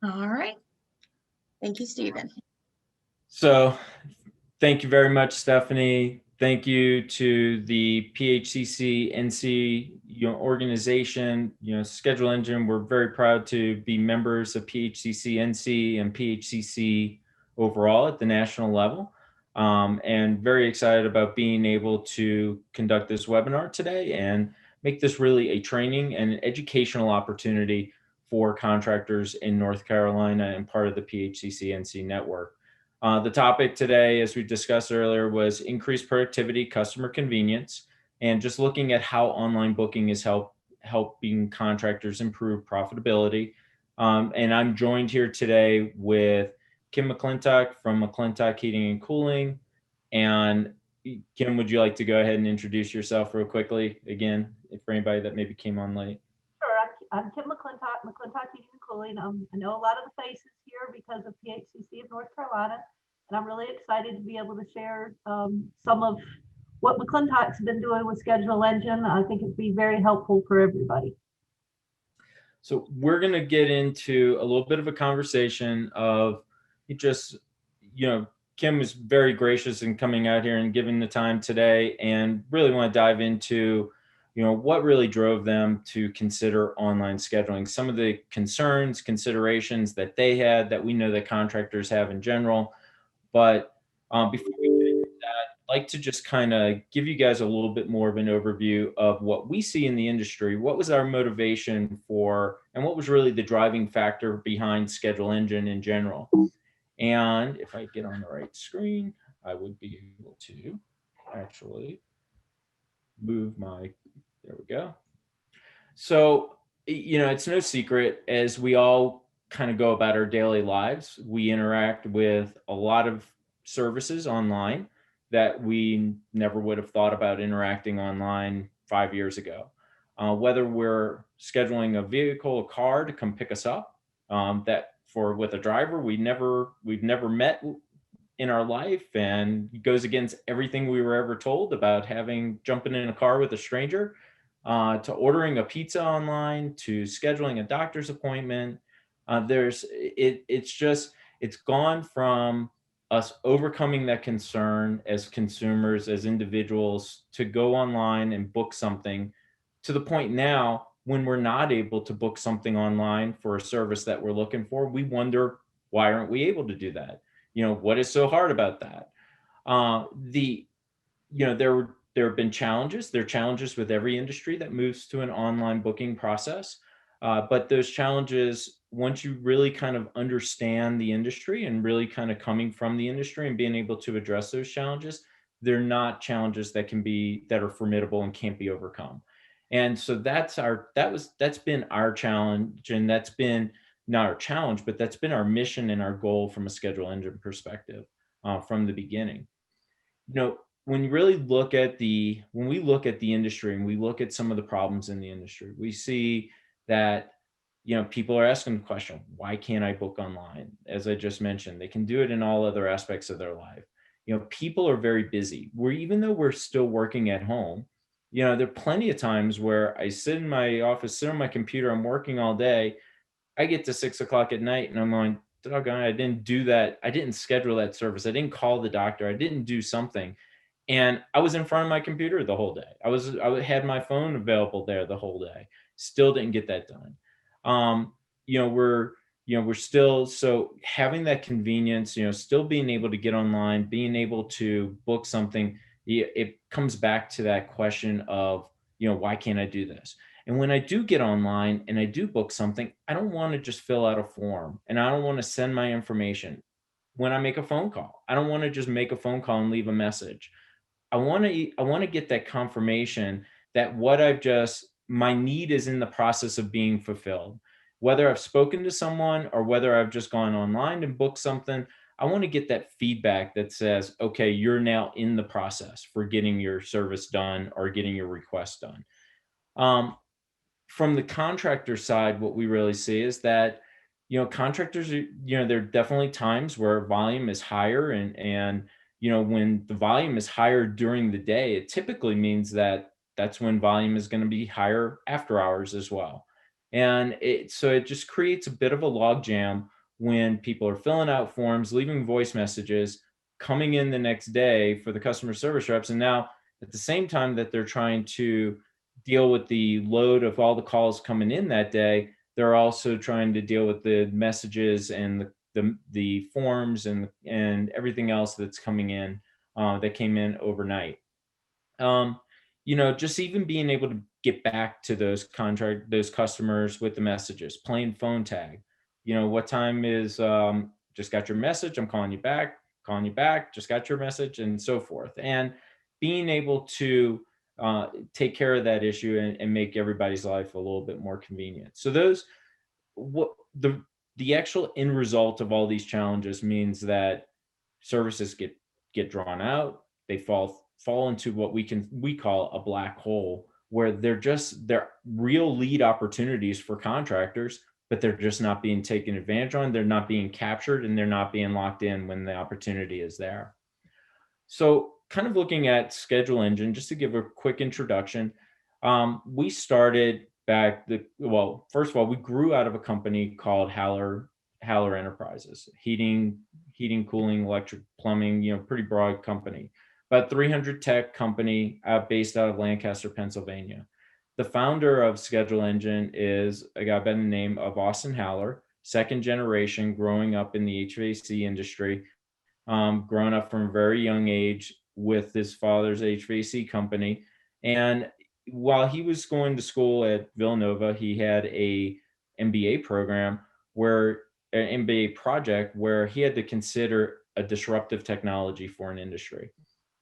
All right. Thank you, Stephen. So thank you very much, Stephanie. Thank you to the PHCC NC organization, Schedule Engine. We're very proud to be members of PHCC NC and PHCC overall at the national level. And very excited about being able to conduct this webinar today and make this really a training and an educational opportunity for contractors in North Carolina and part of the PHCC NC network. The topic today, as we discussed earlier, was increased productivity, customer convenience, and just looking at how online booking is helping contractors improve profitability. And I'm joined here today with Kim McClintock from McClintock Heating and Cooling. And Kim, would you like to go ahead and introduce yourself real quickly again, for anybody that maybe came on late? Sure, I'm Kim McClintock, McClintock Heating and Cooling. I know a lot of the faces here because of PHCC of North Carolina, and I'm really excited to be able to share some of what McClintock's been doing with ScheduleEngine. I think it'd be very helpful for everybody. So we're going to get into a little bit of a conversation of just, Kim was very gracious in coming out here and giving the time today, and really want to dive into, what really drove them to consider online scheduling, some of the concerns, considerations that they had that we know that contractors have in general. But before we get into that, I'd like to just kind of give you guys a little bit more of an overview of what we see in the industry. What was our motivation for, and what was really the driving factor behind ScheduleEngine in general? And if I get on the right screen, I would be able to actually move my, there we go. So, it's no secret, as we all kind of go about our daily lives, we interact with a lot of services online that we never would have thought about interacting online 5 years ago. Whether we're scheduling a vehicle, a car to come pick us up, that for with a driver we've never met in our life, and goes against everything we were ever told about jumping in a car with a stranger, to ordering a pizza online, to scheduling a doctor's appointment. It's gone from us overcoming that concern as consumers, as individuals, to go online and book something, to the point now when we're not able to book something online for a service that we're looking for, we wonder, why aren't we able to do that? What is so hard about that? The there have been challenges. There are challenges with every industry that moves to an online booking process. But those challenges, once you really kind of understand the industry and really kind of coming from the industry and being able to address those challenges, they're not challenges that are formidable and can't be overcome. And so that's been our challenge, and that's been not our challenge, but that's been our mission and our goal from a ScheduleEngine perspective, from the beginning. When you really when we look at the industry and we look at some of the problems in the industry, we see that, people are asking the question, why can't I book online? As I just mentioned, they can do it in all other aspects of their life. People are very busy. Even though we're still working at home, there are plenty of times where I sit in my office, sit on my computer, I'm working all day. I get to 6 o'clock at night and I'm going, doggone, I didn't do that. I didn't schedule that service. I didn't call the doctor. I didn't do something. And I was in front of my computer the whole day. I had my phone available there the whole day. Still didn't get that done. We're still, so having that convenience, still being able to get online, being able to book something, it comes back to that question of, why can't I do this? And when I do get online and I do book something, I don't want to just fill out a form, and I don't want to send my information. When I make a phone call, I don't want to just make a phone call and leave a message. I want to get that confirmation that my need is in the process of being fulfilled. Whether I've spoken to someone or whether I've just gone online and booked something, I want to get that feedback that says, okay, you're now in the process for getting your service done or getting your request done. From the contractor side, what we really see is that, contractors are, there are definitely times where volume is higher, and when the volume is higher during the day, it typically means that that's when volume is going to be higher after hours as well. And so it just creates a bit of a logjam when people are filling out forms, leaving voice messages, coming in the next day for the customer service reps. And now at the same time that they're trying to deal with the load of all the calls coming in that day, they're also trying to deal with the messages and the forms and everything else that's coming in that came in overnight. um, just even being able to get back to those customers with the messages, playing phone tag. What time is, just got your message, I'm calling you back, just got your message, and so forth. And being able to take care of that issue and make everybody's life a little bit more convenient. So those what the actual end result of all these challenges means that services get drawn out. They fall into what we call a black hole, where they're real lead opportunities for contractors, but they're just not being taken advantage on. They're not being captured, and they're not being locked in when the opportunity is there. So, kind of looking at ScheduleEngine, just to give a quick introduction, we started first of all, we grew out of a company called Howler Enterprises, heating, cooling, electric, plumbing, pretty broad company. About 300 tech company based out of Lancaster, Pennsylvania. The founder of ScheduleEngine is a guy by the name of Austin Howler, second generation, growing up in the HVAC industry, grown up from a very young age with his father's HVAC company. And while he was going to school at Villanova, he had a MBA program where an MBA project where he had to consider a disruptive technology for an industry.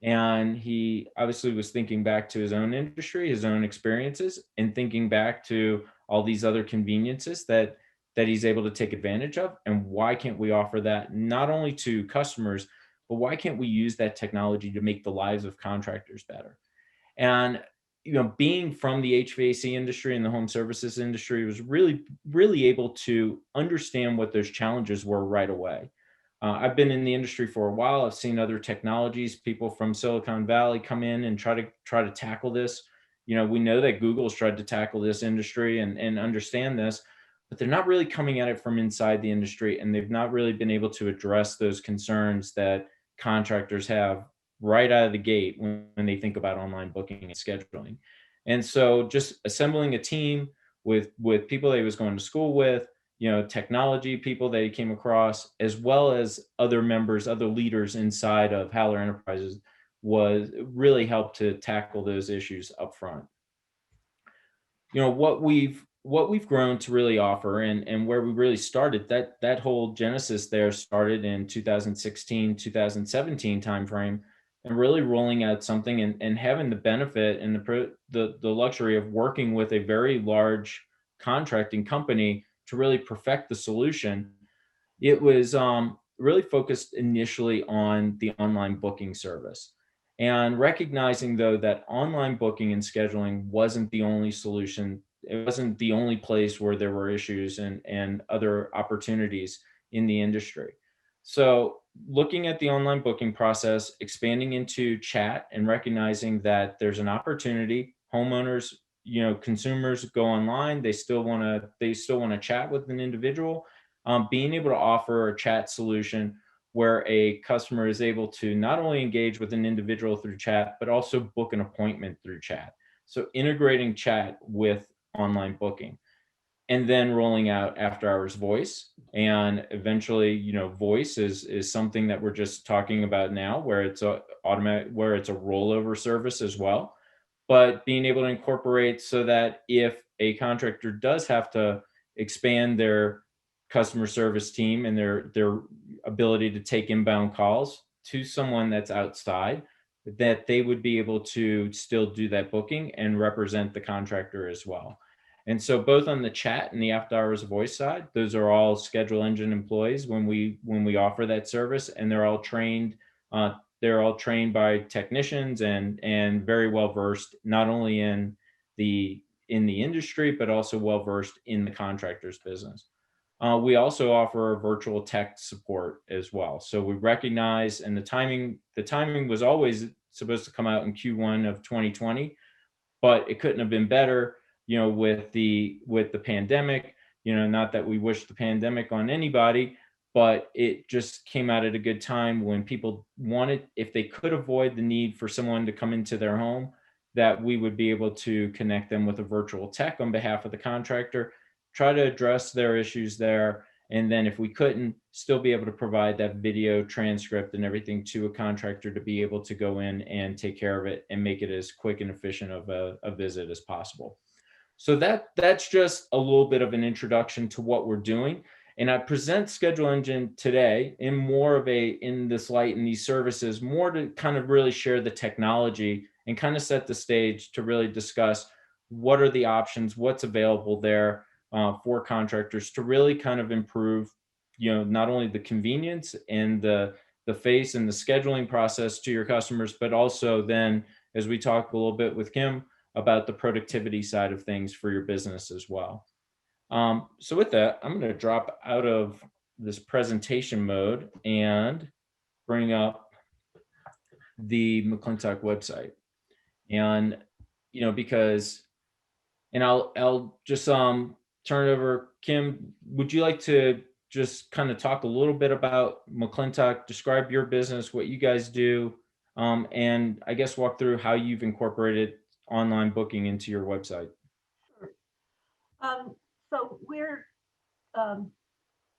And he obviously was thinking back to his own industry, his own experiences, and thinking back to all these other conveniences that he's able to take advantage of. And why can't we offer that not only to customers, but why can't we use that technology to make the lives of contractors better? And being from the HVAC industry and the home services industry, was really able to understand what those challenges were right away. I've been in the industry for a while. I've seen other technologies, people from Silicon Valley come in and try to tackle this. We know that Google's tried to tackle this industry and understand this, but they're not really coming at it from inside the industry, and they've not really been able to address those concerns that contractors have right out of the gate when they think about online booking and scheduling. And so just assembling a team with people that he was going to school with, technology people that he came across, as well as other members, other leaders inside of Howler Enterprises, was really helped to tackle those issues up front. What we've grown to really offer, and where we really started, that whole genesis there started in 2016 2017 timeframe, and really rolling out something and having the benefit and the luxury of working with a very large contracting company to really perfect the solution. It was really focused initially on the online booking service, and recognizing though that online booking and scheduling wasn't the only solution. It wasn't the only place where there were issues and other opportunities in the industry. So looking at the online booking process, expanding into chat, and recognizing that there's an opportunity. Homeowners, consumers go online, they still want to chat with an individual. Being able to offer a chat solution where a customer is able to not only engage with an individual through chat, but also book an appointment through chat. So integrating chat with online booking, and then rolling out after hours voice. And eventually, voice is something that we're just talking about now, where it's where it's a rollover service as well. But being able to incorporate so that if a contractor does have to expand their customer service team and their ability to take inbound calls to someone that's outside, that they would be able to still do that booking and represent the contractor as well. And so both on the chat and the after hours voice side, those are all ScheduleEngine employees when we offer that service, and they're all trained. They're all trained by technicians and very well versed, not only in the industry, but also well versed in the contractor's business. We also offer virtual tech support as well. So we recognize, and the timing was always supposed to come out in Q1 of 2020, but it couldn't have been better. with the pandemic, not that we wish the pandemic on anybody, but it just came out at a good time when people wanted, if they could avoid the need for someone to come into their home, that we would be able to connect them with a virtual tech on behalf of the contractor, try to address their issues there. And then if we couldn't, still be able to provide that video transcript and everything to a contractor to be able to go in and take care of it and make it as quick and efficient of a visit as possible. So that's just a little bit of an introduction to what we're doing. And I present ScheduleEngine today in more of in this light and these services, more to kind of really share the technology and kind of set the stage to really discuss what are the options, what's available there for contractors to really kind of improve, not only the convenience and the face and the scheduling process to your customers, but also then, as we talked a little bit with Kim, about the productivity side of things for your business as well. So with that, I'm going to drop out of this presentation mode and bring up the McClintock website. And, because, and I'll just turn it over. Kim, would you like to just kind of talk a little bit about McClintock, describe your business, what you guys do, and I guess walk through how you've incorporated online booking into your website? Sure. So we're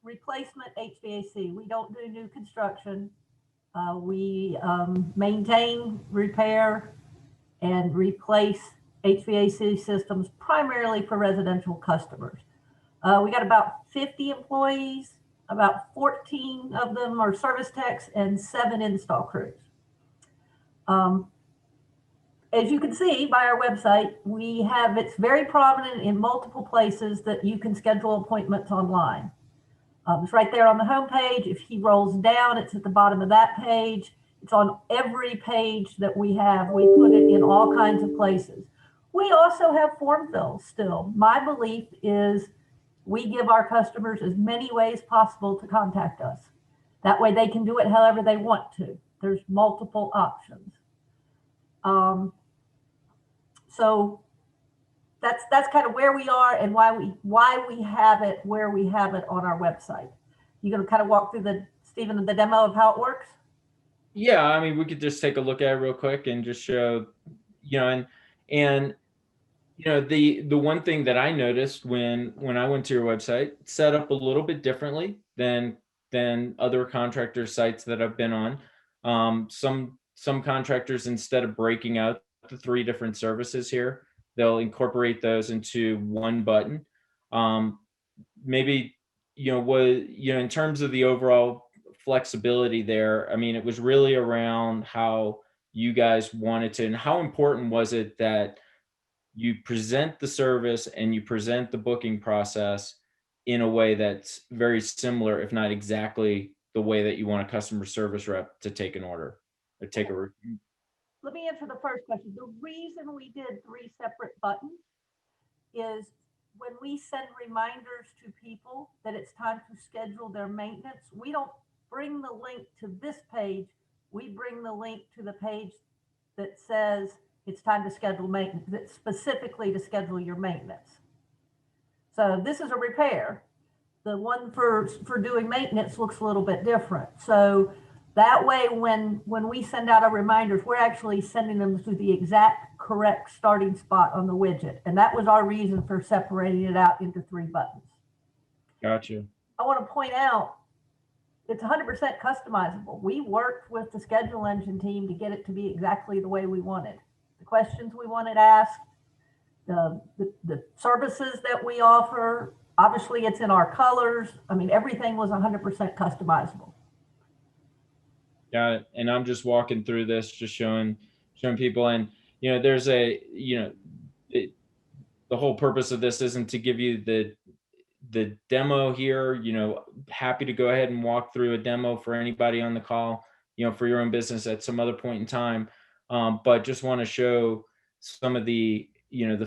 replacement HVAC. We don't do new construction. We maintain, repair, and replace HVAC systems primarily for residential customers. We got about 50 employees, about 14 of them are service techs and 7 install crews. As you can see by our website, it's very prominent in multiple places that you can schedule appointments online. It's right there on the home page. If he rolls down, it's at the bottom of that page. It's on every page that we have. We put it in all kinds of places. We also have form fills still. My belief is we give our customers as many ways possible to contact us. That way they can do it however they want to. There's multiple options. So that's kind of where we are and why we have it where we have it on our website. You gonna kind of walk through Stephen, the demo of how it works? Yeah, I mean, we could just take a look at it real quick and just show, and the one thing that I noticed when I went to your website, it's set up a little bit differently than other contractor sites that I've been on. Some contractors, instead of breaking out the 3 different services here, they'll incorporate those into one button. Maybe in terms of the overall flexibility there, I mean, it was really around how you guys wanted to, and how important was it that you present the service and you present the booking process in a way that's very similar, if not exactly the way that you want a customer service rep to take an order or take a. Let me answer the first question. The reason we did 3 separate buttons is when we send reminders to people that it's time to schedule their maintenance, we don't bring the link to this page. We bring the link to the page that says it's time to schedule maintenance. It's specifically to schedule your maintenance. So this is a repair. The one for doing maintenance looks a little bit different. So that way, when we send out our reminders, we're actually sending them to the exact correct starting spot on the widget. And that was our reason for separating it out into 3 buttons. Gotcha. I want to point out, it's 100% customizable. We worked with the ScheduleEngine team to get it to be exactly the way we wanted. The questions we wanted asked, the services that we offer, obviously it's in our colors. I mean, everything was 100% customizable. Got it. And I'm just walking through this, just showing people, and there's the whole purpose of this isn't to give you the demo here. Happy to go ahead and walk through a demo for anybody on the call, for your own business at some other point in time. But just want to show some of the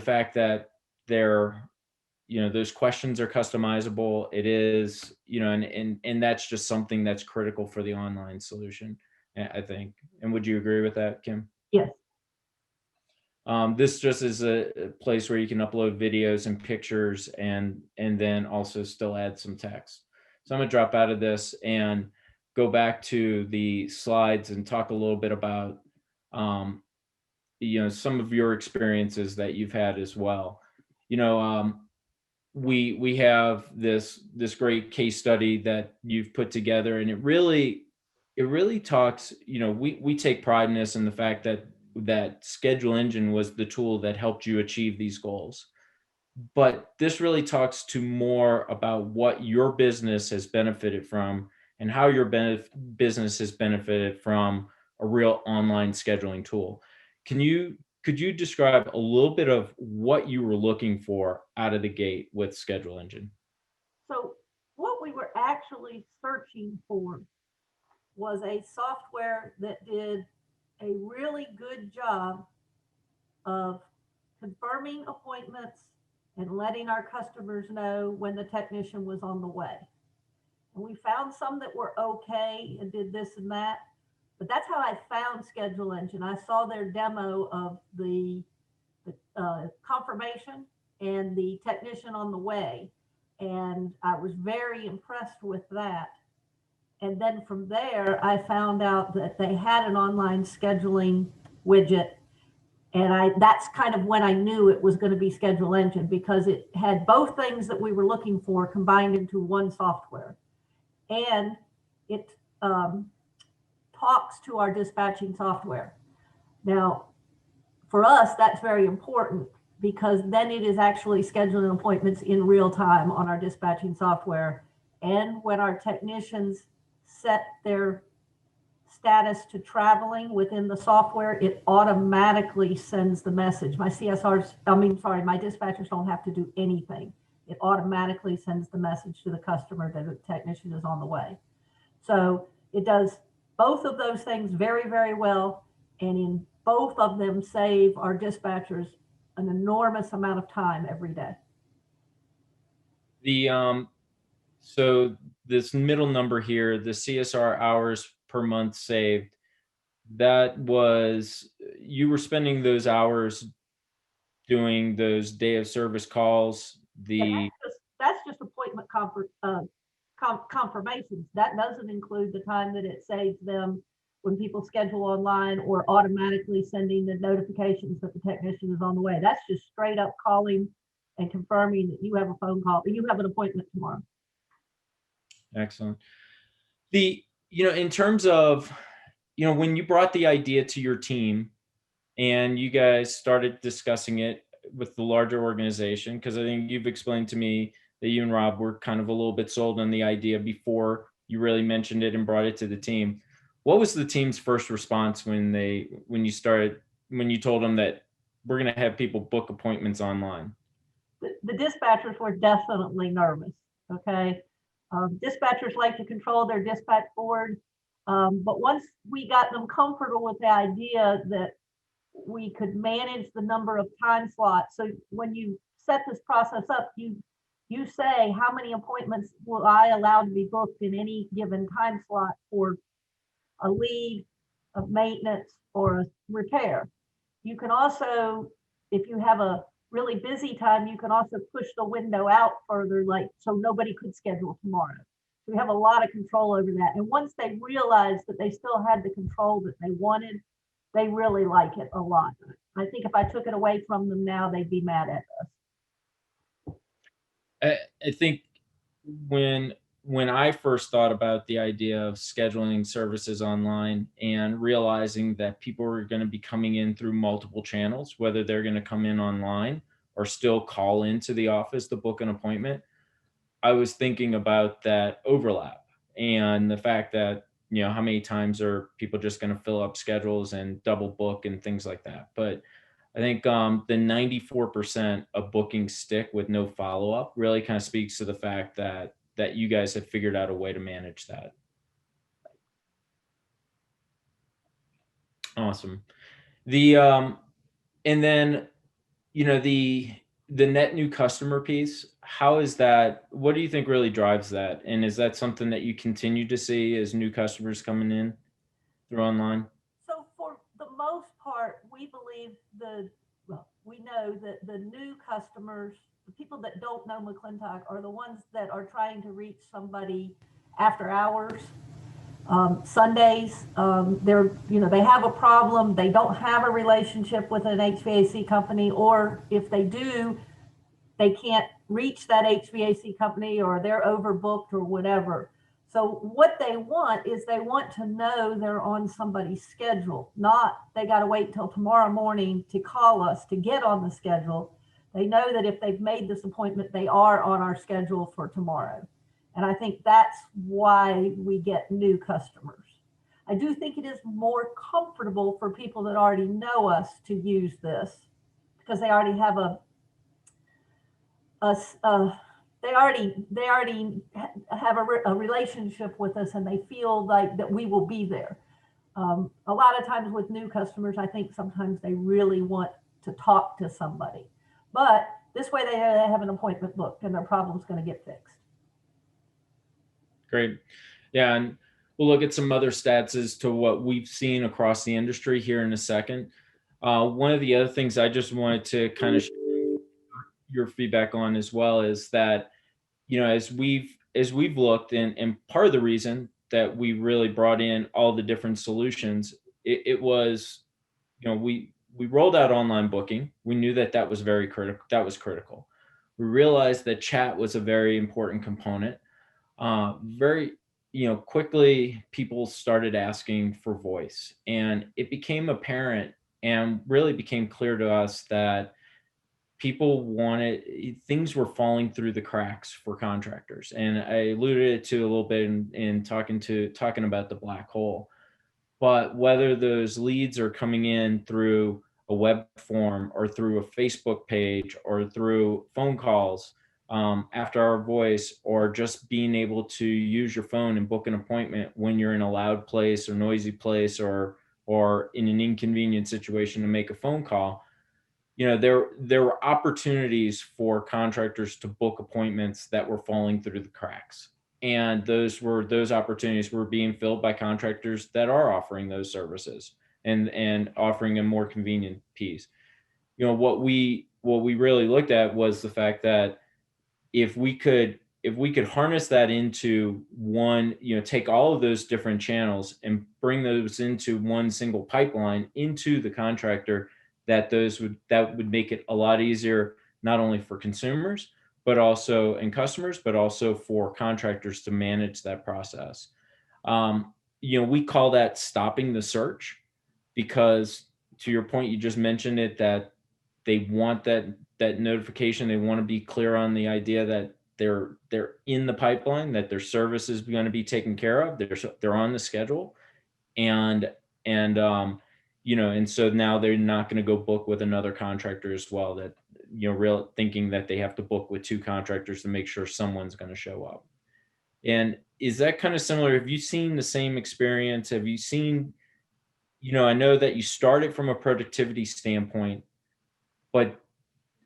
fact that those questions are customizable. It is, and that's just something that's critical for the online solution, I think. And would you agree with that, Kim? Yes. This just is a place where you can upload videos and pictures and then also still add some text. So I'm gonna drop out of this and go back to the slides and talk a little bit about some of your experiences that you've had as well. We have this great case study that you've put together, and it really talks. We take pride in this, in the fact that ScheduleEngine was the tool that helped you achieve these goals. But this really talks to more about what your business has benefited from and how your business has benefited from a real online scheduling tool. Could you describe a little bit of what you were looking for out of the gate with ScheduleEngine? So what we were actually searching for was a software that did a really good job of confirming appointments and letting our customers know when the technician was on the way. And we found some that were okay and did this and that, but that's how I found ScheduleEngine. I saw their demo of the confirmation and the technician on the way, and I was very impressed with that. And then from there, I found out that they had an online scheduling widget. And that's kind of when I knew it was going to be ScheduleEngine, because it had both things that we were looking for combined into one software. And it talks to our dispatching software. Now, for us, that's very important, because then it is actually scheduling appointments in real time on our dispatching software. And when our technicians set their status to traveling within the software, it automatically sends the message. My dispatchers don't have to do anything. It automatically sends the message to the customer that a technician is on the way. So it does both of those things very, very well. And in both of them save our dispatchers an enormous amount of time every day. So this middle number here, the CSR hours per month saved, that was, you were spending those hours doing those day of service calls. That's just appointment confirmations. That doesn't include the time that it saves them when people schedule online or automatically sending the notifications that the technician is on the way. That's just straight up calling and confirming that you have a phone call or you have an appointment tomorrow. Excellent. In terms of, when you brought the idea to your team and you guys started discussing it with the larger organization, because I think you've explained to me that you and Rob were kind of a little bit sold on the idea before you really mentioned it and brought it to the team. What was the team's first response when you told them that we're going to have people book appointments online? The dispatchers were definitely nervous. Okay. Dispatchers like to control their dispatch board. But once we got them comfortable with the idea that we could manage the number of time slots. So when you set this process up, you say, how many appointments will I allow to be booked in any given time slot for a lead, a maintenance, or a repair. You can also, if you have a really busy time, you can also push the window out further, like so nobody could schedule tomorrow. So we have a lot of control over that. And once they realized that they still had the control that they wanted, they really like it a lot. I think if I took it away from them now, they'd be mad at us. I think when I first thought about the idea of scheduling services online and realizing that people were going to be coming in through multiple channels, whether they're going to come in online or still call into the office to book an appointment, I was thinking about that overlap and the fact that, how many times are people just going to fill up schedules and double book and things like that. But I think the 94% of bookings stick with no follow-up really kind of speaks to the fact that you guys have figured out a way to manage that. Awesome. And then, the net new customer piece, how is that? What do you think really drives that? And is that something that you continue to see as new customers coming in through online? So for the most part, we believe the we know that the new customers, the people that don't know McClintock, are the ones that are trying to reach somebody after hours. Sundays, they have a problem, they don't have a relationship with an HVAC company, or if they do, they can't reach that HVAC company, or they're overbooked or whatever. So what they want is they want to know they're on somebody's schedule, not they got to wait until tomorrow morning to call us to get on the schedule. They know that if they've made this appointment, they are on our schedule for tomorrow. And I think that's why we get new customers. I do think it is more comfortable for people that already know us to use this, because they already have they already have a relationship with us, and they feel like that we will be there. A lot of times with new customers, I think sometimes they really want to talk to somebody, but this way they have an appointment booked and their problem's going to get fixed. Great. Yeah, and we'll look at some other stats as to what we've seen across the industry here in a second. One of the other things I just wanted to kind of share your feedback on as well is that, as we've looked, and part of the reason that we really brought in all the different solutions, it was, we rolled out online booking. We knew that was very critical. That was critical. We realized that chat was a very important component. Very, quickly people started asking for voice, and it became apparent and really became clear to us that people wanted, things were falling through the cracks for contractors. And I alluded to a little bit in talking about the black hole, but whether those leads are coming in through a web form or through a Facebook page or through phone calls, after our voice, or just being able to use your phone and book an appointment when you're in a loud place or noisy place, or in an inconvenient situation to make a phone call, there were opportunities for contractors to book appointments that were falling through the cracks. And those opportunities were being filled by contractors that are offering those services and offering a more convenient piece. What we really looked at was the fact that if we could harness that into one, take all of those different channels and bring those into one single pipeline into the contractor, that would make it a lot easier, not only for consumers, but also and customers, but also for contractors to manage that process. We call that stopping the search, because to your point, you just mentioned it, that they want that notification. They want to be clear on the idea that they're in the pipeline, that their service is going to be taken care of. They're on the schedule, and so now they're not going to go book with another contractor as well, that, real thinking that they have to book with two contractors to make sure someone's going to show up. And is that kind of similar? Have you seen the same experience? Have you seen, I know that you started from a productivity standpoint, but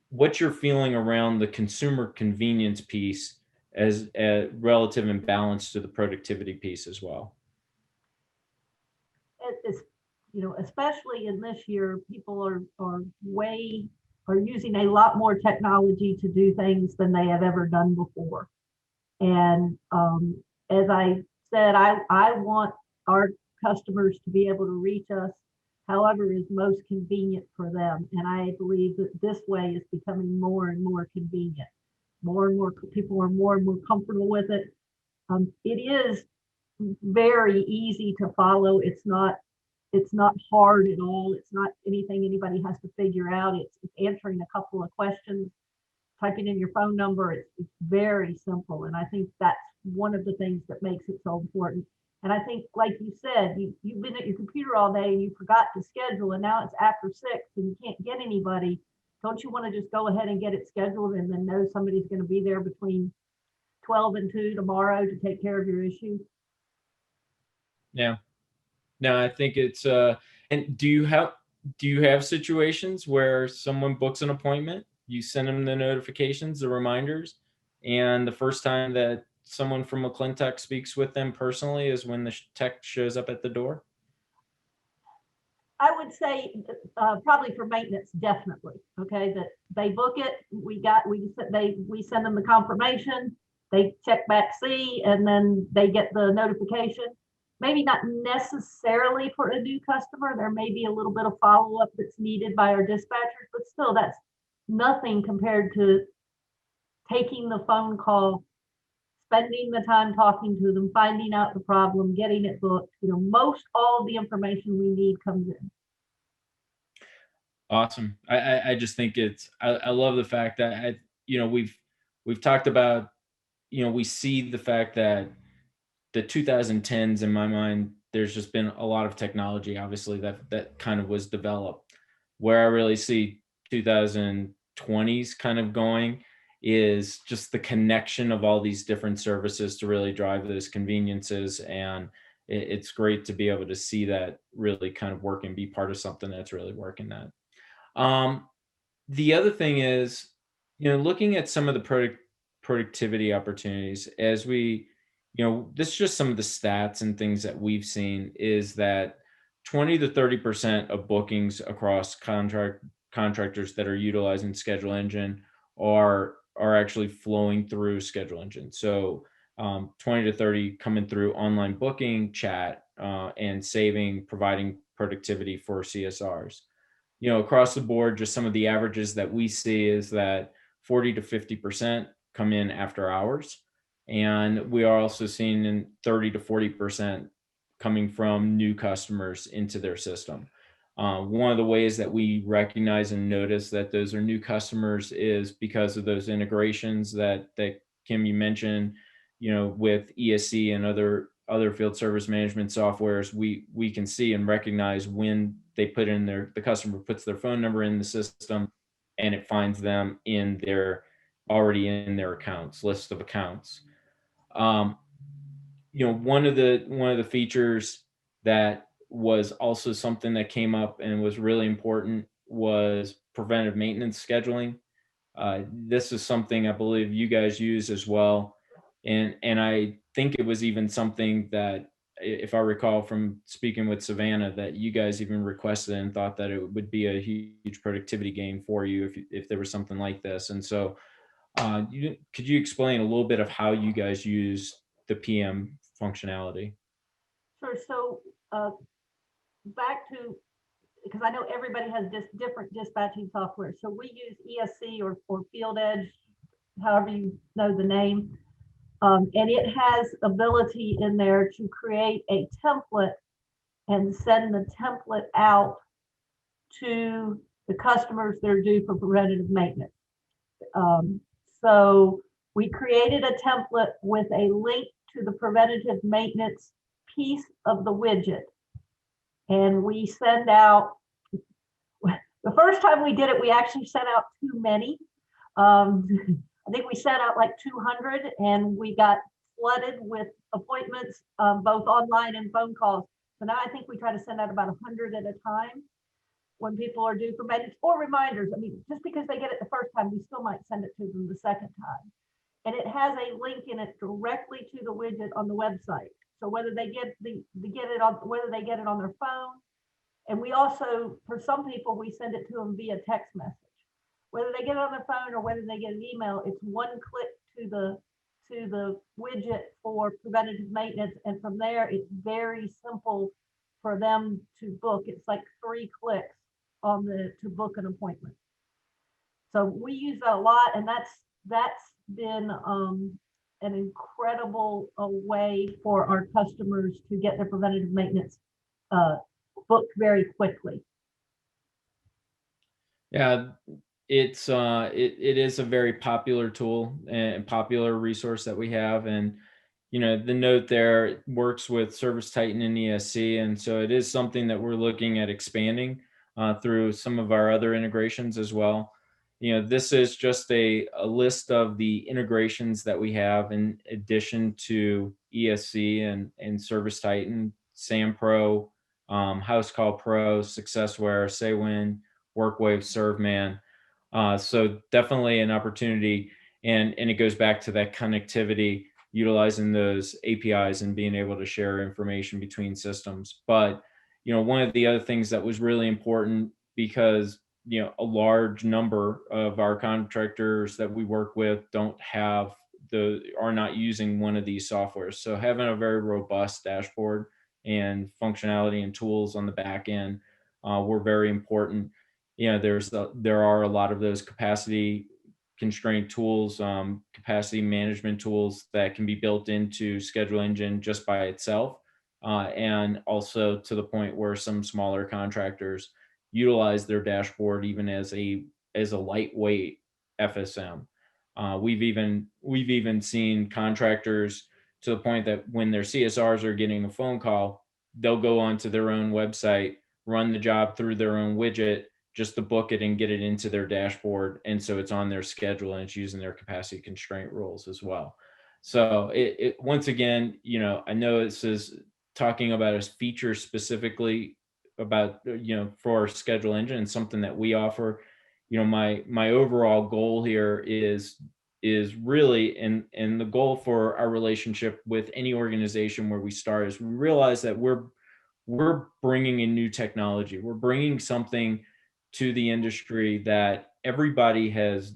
what's your feeling around the consumer convenience piece as a relative imbalance to the productivity piece as well? It's, especially in this year, people are using a lot more technology to do things than they have ever done before. And as I said, I want our customers to be able to reach us however is most convenient for them. And I believe that this way is becoming more and more convenient. More and more people are more and more comfortable with it. It is very easy to follow. It's not hard at all. It's not anything anybody has to figure out. It's answering a couple of questions, typing in your phone number. It's very simple. And I think that's one of the things that makes it so important. And I think, like you said, you've been at your computer all day and you forgot to schedule, and now it's after 6 and you can't get anybody. Don't you want to just go ahead and get it scheduled and then know somebody's going to be there between 12 and 2 tomorrow to take care of your issue? Yeah. No, I think it's and do you have situations where someone books an appointment, you send them the notifications, the reminders, and the first time that someone from McClintock speaks with them personally is when the tech shows up at the door? I would say probably for maintenance, definitely. Okay, that they book it. We send them the confirmation. They check back, see, and then they get the notification. Maybe not necessarily for a new customer. There may be a little bit of follow up that's needed by our dispatchers, but still, that's nothing compared to taking the phone call, spending the time talking to them, finding out the problem, getting it booked. Most all of the information we need comes in. Awesome. I just think I love the fact that we've talked about, we see the fact that the 2010s, in my mind, there's just been a lot of technology, obviously, that kind of was developed. Where I really see 2020s kind of going is just the connection of all these different services to really drive those conveniences. And it's great to be able to see that really kind of work and be part of something that's really working that. Um, the other thing is, looking at some of the productivity opportunities as we, this is just some of the stats and things that we've seen is that 20 to 30% of bookings across contractors that are utilizing ScheduleEngine are actually flowing through ScheduleEngine. So 20 to 30 coming through online booking, chat, and providing productivity for CSRs. Across the board, just some of the averages that we see is that 40 to 50% come in after hours. And we are also seeing in 30 to 40% coming from new customers into their system. One of the ways that we recognize and notice that those are new customers is because of those integrations that Kim, you mentioned, with ESC and other field service management softwares. We can see and recognize when they put in the customer puts their phone number in the system, and it finds them already in their accounts, list of accounts. One of the features that was also something that came up and was really important was preventive maintenance scheduling. This is something I believe you guys use as well. And I think it was even something that, if I recall from speaking with Savannah, that you guys even requested and thought that it would be a huge productivity gain for you if there was something like this. And so could you explain a little bit of how you guys use the PM functionality? Sure. So back to, because I know everybody has different dispatching software. So we use ESC or Field Edge, however you know the name. And it has ability in there to create a template and send the template out to the customers that are due for preventative maintenance. So we created a template with a link to the preventative maintenance piece of the widget. And we send out, the first time we did it, we actually sent out too many. I think we sent out like 200 and we got flooded with appointments, both online and phone calls. So now I think we try to send out about 100 at a time when people are due for maintenance or reminders. I mean, just because they get it the first time, we still might send it to them the second time. And it has a link in it directly to the widget on the website. So whether they get it on their phone, and we also, for some people, we send it to them via text message. Whether they get it on their phone or whether they get an email, it's one click to the widget for preventative maintenance, and from there, it's very simple for them to book. It's like 3 clicks to book an appointment. So we use that a lot, and that's been an incredible way for our customers to get their preventative maintenance booked very quickly. Yeah, it is a very popular tool and popular resource that we have. And the note there, it works with ServiceTitan and ESC, and so it is something that we're looking at expanding through some of our other integrations as well. This is just a list of the integrations that we have in addition to ESC and ServiceTitan, SAMPro, House Call Pro, Successware, Saywin, Workwave, ServeMan. So definitely an opportunity, and it goes back to that connectivity, utilizing those APIs and being able to share information between systems. But one of the other things that was really important, because a large number of our contractors that we work with are not using one of these softwares. So having a very robust dashboard and functionality and tools on the back end were very important. There are a lot of those capacity constraint tools, capacity management tools that can be built into ScheduleEngine just by itself. And also to the point where some smaller contractors utilize their dashboard even as a lightweight FSM. We've even seen contractors to the point that when their CSRs are getting a phone call, they'll go onto their own website, run the job through their own widget, just to book it and get it into their dashboard. And so it's on their schedule and it's using their capacity constraint rules as well. So it once again, I know this is talking about a feature specifically about, for ScheduleEngine, and something that we offer. My overall goal here is really, and the goal for our relationship with any organization where we start, is we realize that we're bringing in new technology. We're bringing something to the industry that everybody has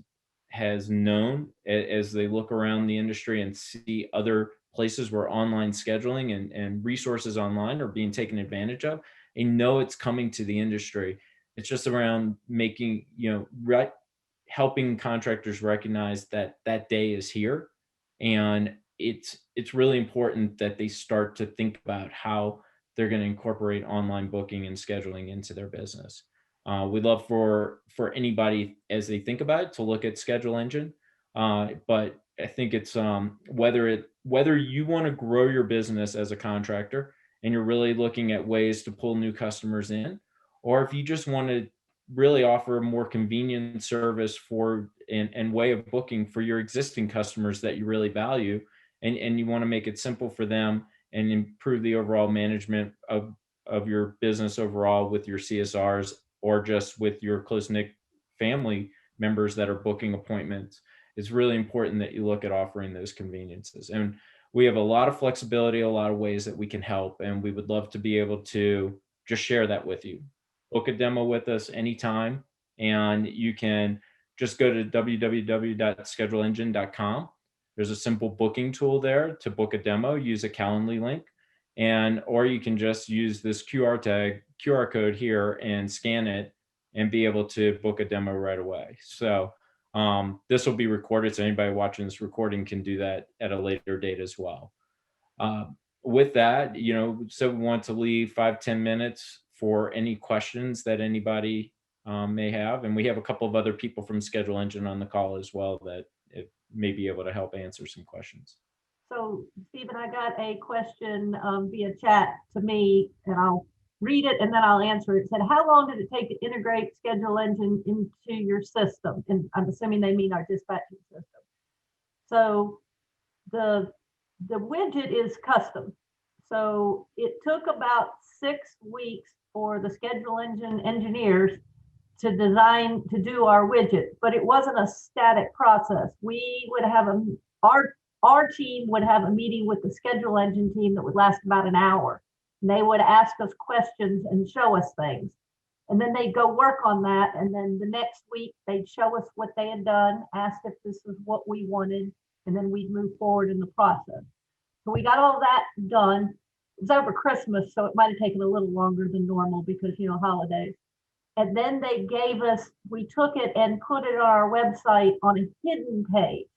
known as they look around the industry and see other places where online scheduling and resources online are being taken advantage of, and know it's coming to the industry. It's just around making, helping contractors recognize that that day is here. And it's really important that they start to think about how they're going to incorporate online booking and scheduling into their business. We'd love for anybody, as they think about it, to look at ScheduleEngine. But I think it's whether you want to grow your business as a contractor and you're really looking at ways to pull new customers in, or if you just want to really offer a more convenient service for and way of booking for your existing customers that you really value, and you want to make it simple for them and improve the overall management of your business overall with your CSRs, or just with your close-knit family members that are booking appointments, it's really important that you look at offering those conveniences. And we have a lot of flexibility, a lot of ways that we can help, and we would love to be able to just share that with you. Book a demo with us anytime, and you can just go to www.scheduleengine.com. There's a simple booking tool there to book a demo. Use a Calendly link, or you can just use this QR code here and scan it and be able to book a demo right away. So this will be recorded, so anybody watching this recording can do that at a later date as well. With that, so we want to leave 5-10 minutes for any questions that anybody may have. And we have a couple of other people from ScheduleEngine on the call as well that may be able to help answer some questions. So Stephen, I got a question via chat to me, and I'll read it and then I'll answer it. It said, how long did it take to integrate ScheduleEngine into your system? And I'm assuming they mean our dispatching system. So the widget is custom. So it took about 6 weeks for the ScheduleEngine engineers to do our widget, but it wasn't a static process. We would have our team would have a meeting with the ScheduleEngine team that would last about an hour. And they would ask us questions and show us things. And then they'd go work on that. And then the next week they'd show us what they had done, asked if this was what we wanted, and then we'd move forward in the process. So we got all that done. It was over Christmas, so it might have taken a little longer than normal because, holidays. And then we took it and put it on our website on a hidden page.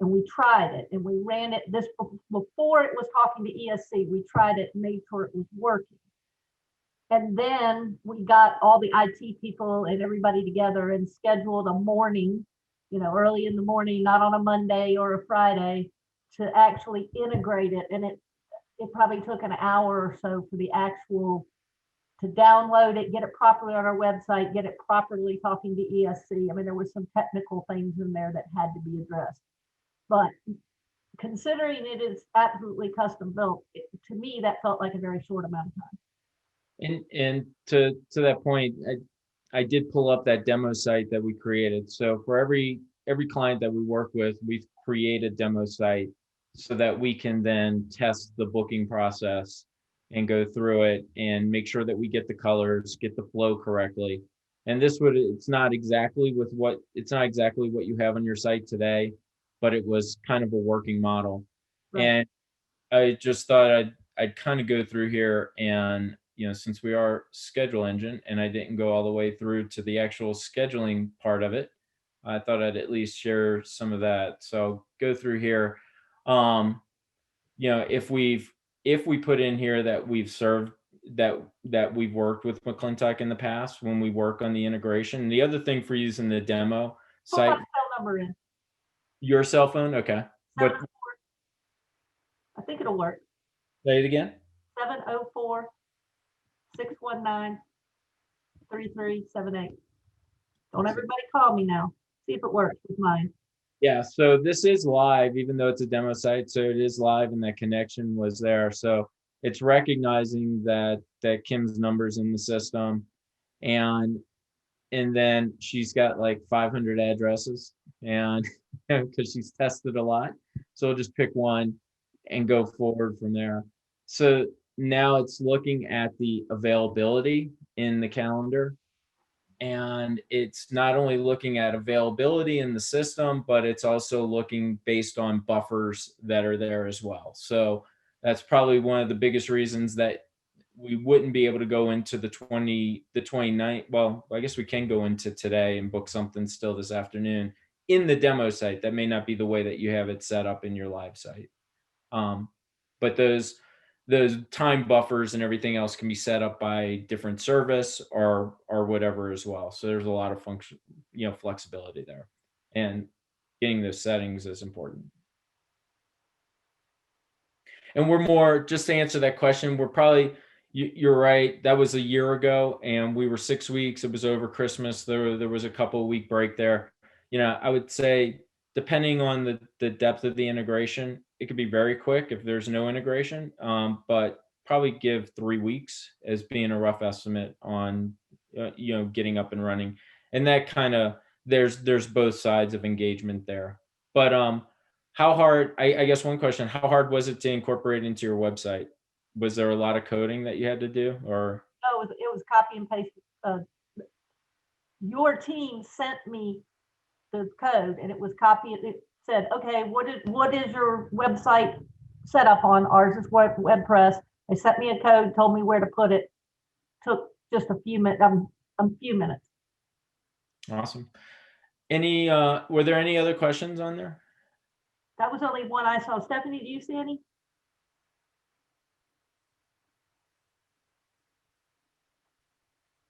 And we tried it and we ran it before it was talking to ESC. We tried it and made sure it was working. And then we got all the IT people and everybody together and scheduled a morning, early in the morning, not on a Monday or a Friday, to actually integrate it. And it probably took an hour or so for to download it, get it properly on our website, get it properly talking to ESC. I mean, there was some technical things in there that had to be addressed. But considering it is absolutely custom built, to me, that felt like a very short amount of time. And to that point, I did pull up that demo site that we created. So for every client that we work with, we've created a demo site so that we can then test the booking process and go through it and make sure that we get the colors, get the flow correctly. And it's not exactly what you have on your site today, but it was kind of a working model. Right. And I just thought I'd kind of go through here and, since we are ScheduleEngine and I didn't go all the way through to the actual scheduling part of it, I thought I'd at least share some of that. So go through here. Um, if we put in here that we've served that we've worked with McClintock in the past when we work on the integration. The other thing for using the demo Put my site, cell number in. your cell phone, okay. What? 704. I think it'll work. Say it again. 704-619-3378. Don't everybody call me now. See if it works with mine. Yeah, so this is live, even though it's a demo site, so it is live and that connection was there. So it's recognizing that Kim's number's in the system, and then she's got like 500 addresses, and because she's tested a lot. So we'll just pick one and go forward from there. So now it's looking at the availability in the calendar. And it's not only looking at availability in the system, but it's also looking based on buffers that are there as well. So that's probably one of the biggest reasons that we wouldn't be able to go into the 29th. Well, I guess we can go into today and book something still this afternoon in the demo site. That may not be the way that you have it set up in your live site. But those time buffers and everything else can be set up by different service or whatever as well. So there's a lot of function, flexibility there, and getting those settings is important. And we're more, just to answer that question, we're probably, you're right, that was a year ago and we were 6 weeks. It was over Christmas. There was a couple of week break there. I would say depending on the depth of the integration, it could be very quick if there's no integration, but probably give 3 weeks as being a rough estimate on, getting up and running. And that kind of, there's both sides of engagement there. But how hard, I guess one question, how hard was it to incorporate into your website? Was there a lot of coding that you had to do, or? No, it was copy and paste. Your team sent me the code and it was copy. It said, okay, what is your website set up on? Ours is WordPress. They sent me a code, told me where to put it. Took just a few minutes. Awesome. Were there any other questions on there? That was only one I saw. Stephanie, do you see any?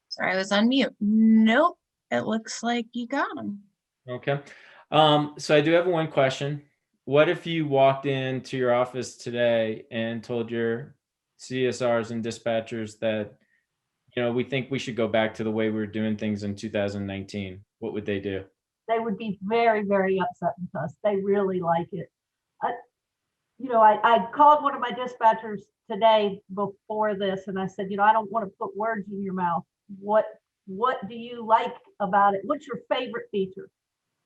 Sorry, I was on mute. Nope. It looks like you got them. Okay. So I do have one question. What if you walked into your office today and told your CSRs and dispatchers that, we think we should go back to the way we were doing things in 2019? What would they do? They would be very, very upset with us. They really like it. I called one of my dispatchers today before this and I said, I don't want to put words in your mouth. What do you like about it? What's your favorite feature?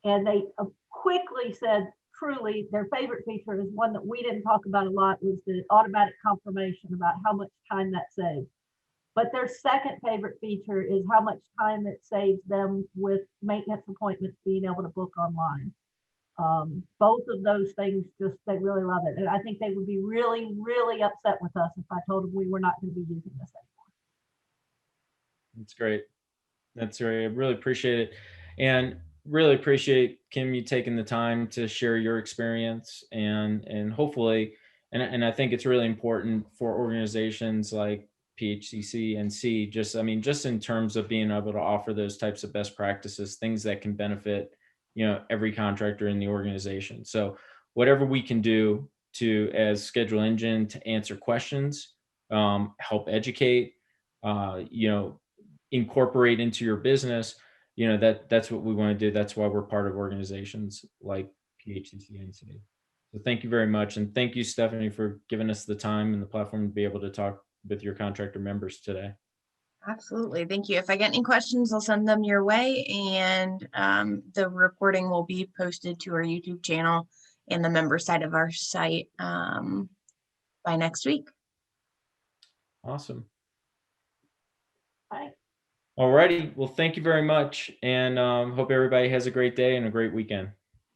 And they quickly said, truly, their favorite feature is one that we didn't talk about a lot, was the automatic confirmation about how much time that saves. But their second favorite feature is how much time it saves them with maintenance appointments being able to book online. Both of those things, they really love it. And I think they would be really, really upset with us if I told them we were not going to be using this anymore. That's great. That's great. I really appreciate it. And really appreciate, Kim, you taking the time to share your experience and hopefully, and I think it's really important for organizations like PHCC and C, just in terms of being able to offer those types of best practices, things that can benefit, every contractor in the organization. So whatever we can do as ScheduleEngine to answer questions, help educate, incorporate into your business, that's what we want to do. That's why we're part of organizations like PHCC and C. So thank you very much. And thank you, Stephanie, for giving us the time and the platform to be able to talk with your contractor members today. Absolutely. Thank you. If I get any questions, I'll send them your way. And the recording will be posted to our YouTube channel and the member side of our site by next week. Awesome. Bye. All righty. Well, thank you very much, and hope everybody has a great day and a great weekend.